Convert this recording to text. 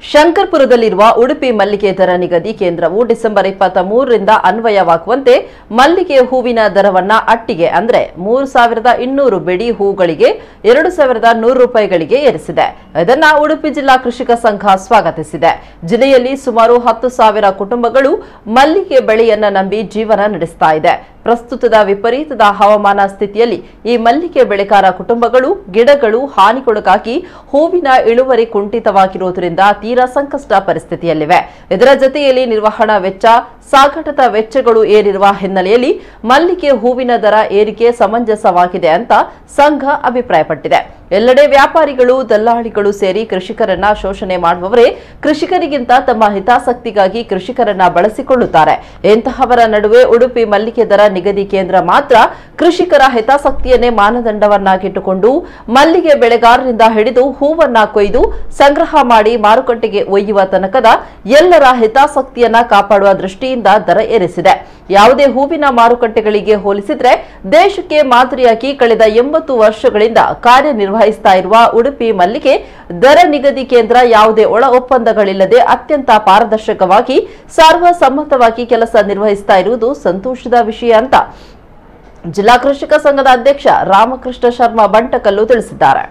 ಶಂಕರ್ಪುರದಲ್ಲಿರುವ ಉಡುಪಿ ಮಲ್ಲಿಗೆ ದರ ನಿಗದಿ ಕೇಂದ್ರವು ಡಿಸೆಂಬರ್ 23ರಿಂದ ಅನ್ವಯವಾಗುವಂತೆ ಮಲ್ಲಿಗೆ ಹೂವಿನ ದರವನ್ನ ಅಟ್ಟಿಗೆ ಅಂದ್ರೆ 3200 ಬಿಡಿ ಹೂಗಳಿಗೆ 2100 ರೂಪಾಯಿಗಳಿಗೆ ಏರಿಸಿದೆ. ಇದನ್ನ ಉಡುಪಿ ಜಿಲ್ಲಾ ಕೃಷಿಕ ಸಂಘ ಸ್ವಾಗತಿಸಿದೆ. ಜಿಲ್ಲೆಯಲ್ಲಿ ಸುಮಾರು 10,000 ಕುಟುಂಬಗಳು ಮಲ್ಲಿಗೆ ಬೆಳೆಯನ್ನ ನಂಬಿ ಜೀವನ ನಡೆಸ್ತಾ ಇದೆ. ಪ್ರಸ್ತುತದ ವಿಪರೀತದ ಹವಾಮಾನ ಸ್ಥಿತಿಯಲ್ಲಿ ಈ ಮಲ್ಲಿಗೆ ಬೆಳೆಗಾರ ಕುಟುಂಬಗಳು ಗಿಡಗಳು ಹಾನಿಗೊಳಗಾಗಿ ಹೂವಿನ ಇಳುವರಿ ಕುಂಠಿತವಾಗಿರುವುದರಿಂದ ತೀರಾ ಸಂಕಷ್ಟ ಪರಿಸ್ಥಿತಿಯಲ್ಲಿವೆ. ಇದರ ಜೊತೆಯಲ್ಲಿ ನಿರ್ವಹಣಾ ವೆಚ್ಚ, ಸಾಗಾಟದ ವೆಚ್ಚಗಳು ಏರಿರುವ ಹಿನ್ನೆಲೆಯಲ್ಲಿ ಮಲ್ಲಿಗೆ ಹೂವಿನ ದರ ಏರಿಕೆ ಸಮಂಜಸವಾಗಿದೆ ಅಂತ ಸಂಘ ಅಭಿಪ್ರಾಯಪಟ್ಟಿದೆ. ಎಲ್ಲೆಡೆ ವ್ಯಾಪಾರಿಗಳು, ದಲ್ಲಾಳಿಗಳು ಸೇರಿ ಕೃಷಿಕರನ್ನ ಶೋಷಣೆ ಮಾಡುವವರೇ ಕೃಷಿಕರಿಗಿಂತ ತಮ್ಮ ಹಿತಾಸಕ್ತಿಗಾಗಿ ಕೃಷಿಕರನ್ನ ಬಳಸಿಕೊಳ್ಳುತ್ತಾರೆ. ಇಂತಹವರ ನಡುವೆ ಉಡುಪಿ ಮಲ್ಲಿಗೆ ದರ ನಿಗದಿ ಕೇಂದ್ರ ಮಾತ್ರ ಕೃಷಿಕರ ಹಿತಾಸಕ್ತಿಯನ್ನೇ ಮಾನದಂಡವನ್ನಾಗಿಟ್ಟುಕೊಂಡು ಮಲ್ಲಿಗೆ ಬೆಳೆಗಾರರಿಂದ ಹಿಡಿದು ಹೂವನ್ನ ಕೊಯ್ದು ಸಂಗ್ರಹ ಮಾಡಿ ಮಾರುಕಟ್ಟೆಗೆ ಒಯ್ಯುವ ತನಕದ ಎಲ್ಲರ ಹಿತಾಸಕ್ತಿಯನ್ನ ಕಾಪಾಡುವ ದೃಷ್ಟಿಯಿಂದ ದರ ಏರಿಸಿದೆ. ಯಾವುದೇ ಹೂವಿನ ಮಾರುಕಟ್ಟೆಗಳಿಗೆ ಹೋಲಿಸಿದ್ರೆ ದೇಶಕ್ಕೆ ಮಾದರಿಯಾಗಿ ಕಳೆದ 80 ವರ್ಷಗಳಿಂದ ಕಾರ್ಯನಿರ್ವಹಿಸ್ತಾ ಇರುವ ಉಡುಪಿ ಮಲ್ಲಿಗೆ ದರ ನಿಗದಿ ಕೇಂದ್ರ ಯಾವುದೇ ಒಳ ಒಪ್ಪಂದಗಳಿಲ್ಲದೆ ಅತ್ಯಂತ ಪಾರದರ್ಶಕವಾಗಿ ಸರ್ವಸಮ್ಮತವಾಗಿ ಕೆಲಸ ನಿರ್ವಹಿಸ್ತಾ ಇರುವುದು ಸಂತೋಷದ ವಿಷಯ ಅಂತ ಜಿಲ್ಲಾ ಕೃಷಿಕ ಸಂಘದ ಅಧ್ಯಕ್ಷ ರಾಮಕೃಷ್ಣ ಶರ್ಮಾ ಬಂಟಕಲ್ಲು ತಿಳಿಸಿದ್ದಾರೆ.